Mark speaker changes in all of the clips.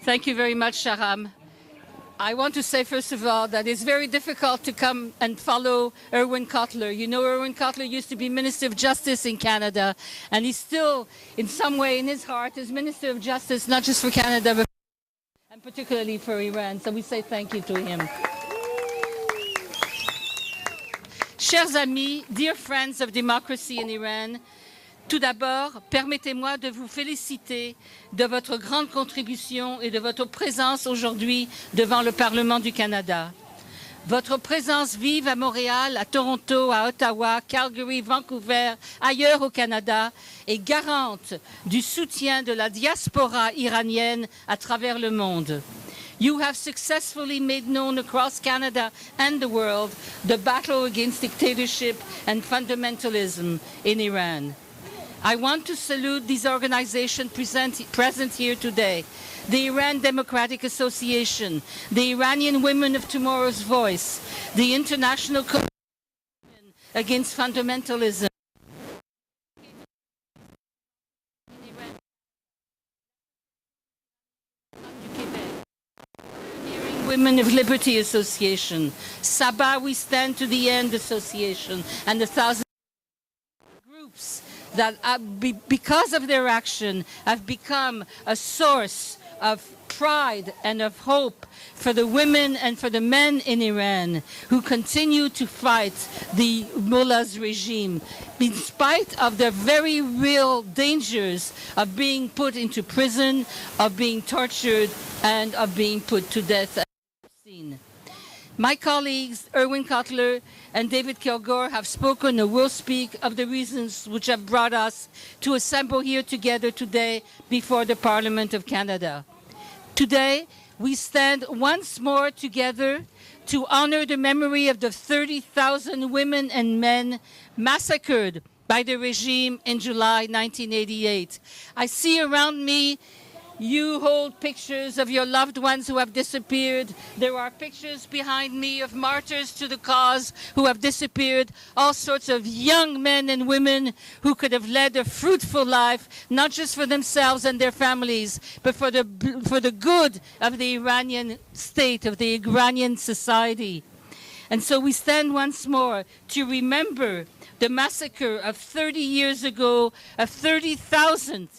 Speaker 1: Thank you very much, Sharam. I want to say, first of all, that it's very difficult to come and follow Irwin Cotler. You know, Irwin Cotler used to be Minister of Justice in Canada, and he's still, in some way, in his heart, is Minister of Justice, not just for Canada, but and particularly for Iran. So we say thank you to him. Chers amis, dear friends of democracy in Iran, tout d'abord, permettez-moi de vous féliciter de votre grande contribution et de votre présence aujourd'hui devant le Parlement du Canada. Votre présence vive à Montréal, à Toronto, à Ottawa, Calgary, Vancouver, ailleurs au Canada est garante du soutien de la diaspora iranienne à travers le monde. You have successfully made known across Canada and the world the battle against dictatorship and fundamentalism in Iran. I want to salute these organizations present here today: the Iran Democratic Association, the Iranian Women of Tomorrow's Voice, the International Coalition Against Fundamentalism, Women of Liberty Association, Sabah We Stand to the End Association, and the thousands of groups that, because of their action, have become a source of pride and of hope for the women and for the men in Iran who continue to fight the mullah's regime, in spite of the very real dangers of being put into prison, of being tortured, and of being put to death. My colleagues, Irwin Cotler and David Kilgore, have spoken or will speak of the reasons which have brought us to assemble here together today before the Parliament of Canada. Today, we stand once more together to honor the memory of the 30,000 women and men massacred by the regime in July 1988. I see around me you hold pictures of your loved ones who have disappeared. There are pictures behind me of martyrs to the cause who have disappeared, all sorts of young men and women who could have led a fruitful life, not just for themselves and their families, but for the good of the Iranian state, of the Iranian society. And so we stand once more to remember the massacre of 30 years ago of 30,000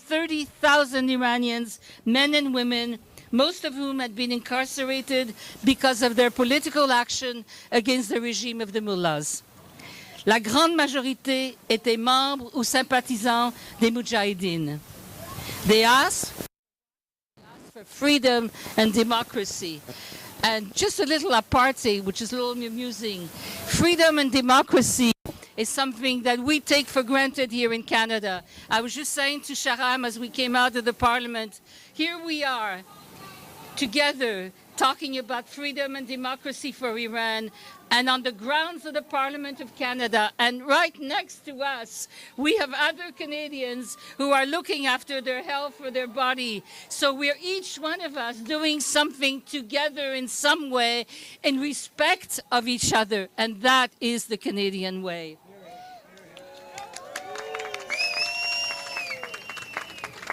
Speaker 1: Iranians, men and women, most of whom had been incarcerated because of their political action against the regime of the mullahs. La grande majorité étaient membres ou sympathisants des Mujahideen. They asked for freedom and democracy. And just a little aparté, which is a little amusing, freedom and democracy is something that we take for granted here in Canada. I was just saying to Sharam as we came out of the Parliament, here we are together talking about freedom and democracy for Iran, and on the grounds of the Parliament of Canada, and right next to us, we have other Canadians who are looking after their health or their body. So we're each one of us doing something together in some way in respect of each other, and that is the Canadian way.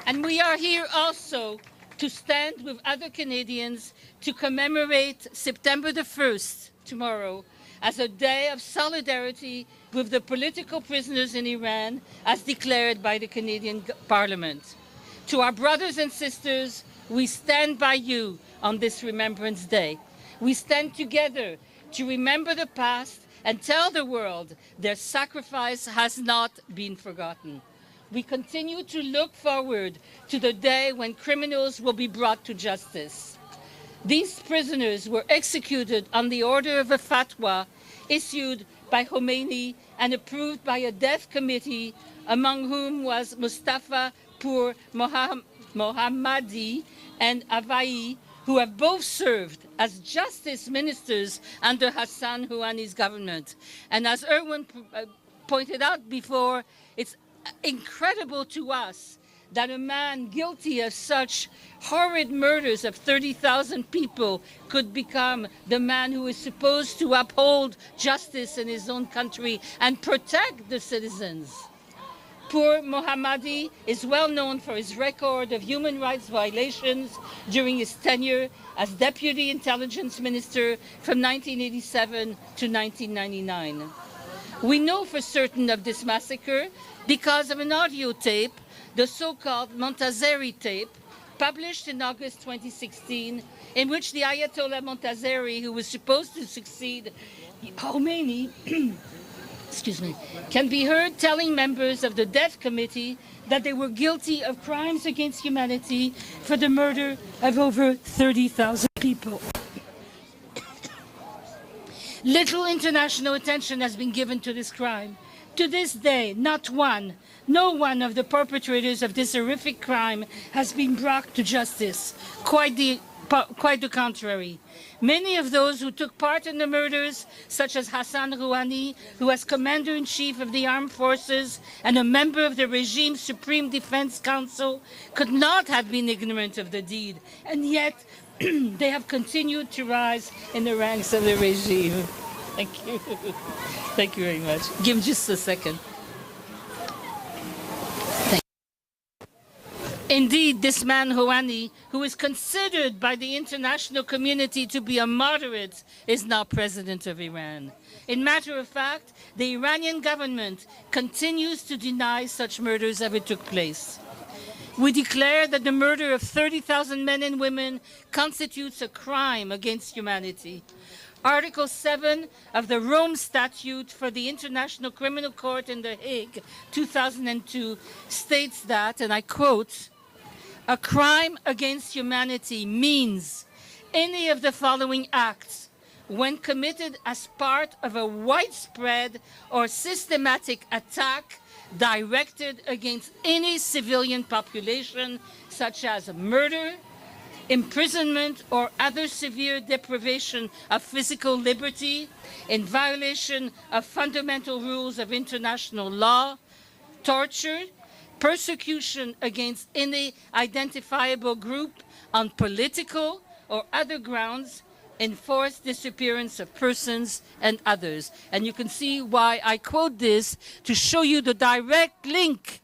Speaker 1: And we are here also to stand with other Canadians to commemorate September the 1st, tomorrow, as a day of solidarity with the political prisoners in Iran, as declared by the Canadian Parliament. To our brothers and sisters, we stand by you on this Remembrance Day. We stand together to remember the past and tell the world their sacrifice has not been forgotten. We continue to look forward to the day when criminals will be brought to justice. These prisoners were executed on the order of a fatwa issued by Khomeini and approved by a death committee, among whom was Mustafa Pur Mohammadi and Avai, who have both served as justice ministers under Hassan Rouhani's government. And as Irwin pointed out before, it's incredible to us that a man guilty of such horrid murders of 30,000 people could become the man who is supposed to uphold justice in his own country and protect the citizens. Poor Mohammadi is well known for his record of human rights violations during his tenure as Deputy Intelligence Minister from 1987 to 1999. We know for certain of this massacre because of an audio tape, the so-called Montazeri tape, published in August 2016, in which the Ayatollah Montazeri, who was supposed to succeed Khomeini, excuse me, can be heard telling members of the death committee that they were guilty of crimes against humanity for the murder of over 30,000 people. Little international attention has been given to this crime. To this day, no one of the perpetrators of this horrific crime has been brought to justice. Quite the contrary. Many of those who took part in the murders, such as Hassan Rouhani, who was Commander-in-Chief of the Armed Forces and a member of the regime's Supreme Defense Council, could not have been ignorant of the deed, and yet they have continued to rise in the ranks of the regime. Thank you. Thank you very much. Give just a second. Indeed, this man, Rouhani, who is considered by the international community to be a moderate, is now president of Iran. In matter of fact, the Iranian government continues to deny such murders ever took place. We declare that the murder of 30,000 men and women constitutes a crime against humanity. Article 7 of the Rome Statute for the International Criminal Court in The Hague, 2002, states that, and I quote, "A crime against humanity means any of the following acts when committed as part of a widespread or systematic attack directed against any civilian population, such as murder, imprisonment, or other severe deprivation of physical liberty in violation of fundamental rules of international law, torture, persecution against any identifiable group on political or other grounds, enforced disappearance of persons and others." And you can see why I quote this, to show you the direct link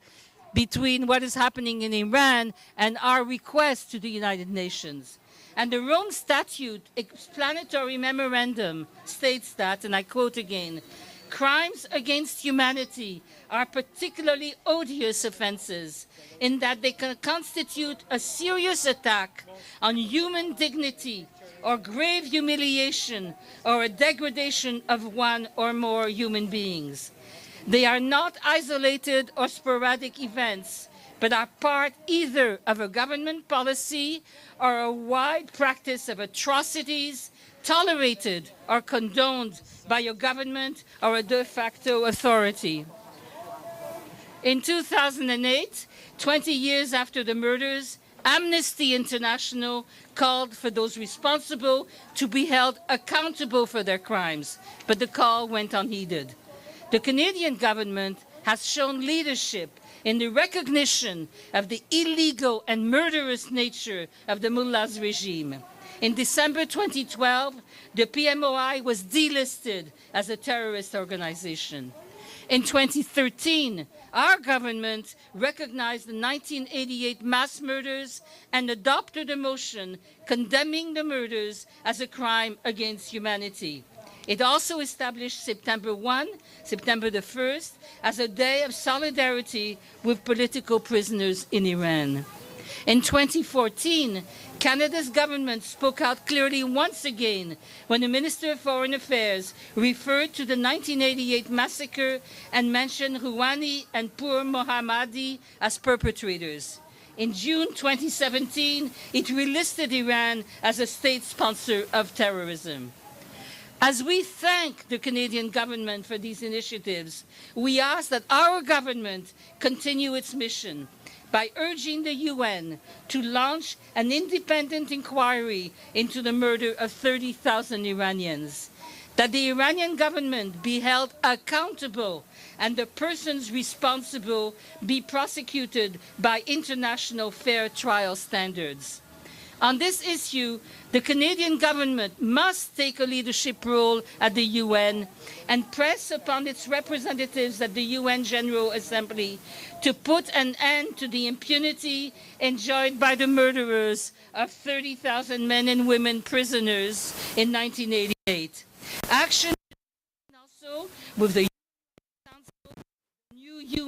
Speaker 1: between what is happening in Iran and our request to the United Nations. And the Rome Statute explanatory memorandum states that, and I quote again, "Crimes against humanity are particularly odious offenses in that they can constitute a serious attack on human dignity or grave humiliation or a degradation of one or more human beings. They are not isolated or sporadic events, but are part either of a government policy or a wide practice of atrocities tolerated or condoned by a government or a de facto authority." In 2008, 20 years after the murders, Amnesty International called for those responsible to be held accountable for their crimes, but the call went unheeded. The Canadian government has shown leadership in the recognition of the illegal and murderous nature of the mullah's regime. In December 2012, the PMOI was delisted as a terrorist organization. In 2013, our government recognized the 1988 mass murders and adopted a motion condemning the murders as a crime against humanity. It also established September the 1st, as a day of solidarity with political prisoners in Iran. In 2014, Canada's government spoke out clearly once again when the Minister of Foreign Affairs referred to the 1988 massacre and mentioned Rouhani and Poor Mohammadi as perpetrators. In June 2017, it relisted Iran as a state sponsor of terrorism. As we thank the Canadian government for these initiatives, we ask that our government continue its mission by urging the UN to launch an independent inquiry into the murder of 30,000 Iranians, that the Iranian government be held accountable and the persons responsible be prosecuted by international fair trial standards. On this issue, the Canadian government must take a leadership role at the UN and press upon its representatives at the UN General Assembly to put an end to the impunity enjoyed by the murderers of 30,000 men and women prisoners in 1988. Action also with the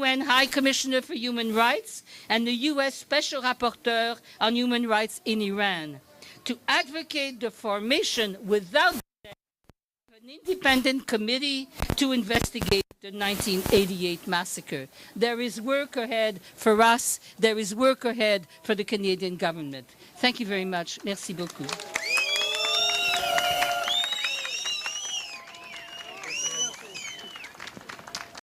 Speaker 1: UN High Commissioner for Human Rights and the U.S. Special Rapporteur on Human Rights in Iran to advocate the formation without delay of an independent committee to investigate the 1988 massacre. There is work ahead for us. There is work ahead for the Canadian government. Thank you very much. Merci beaucoup.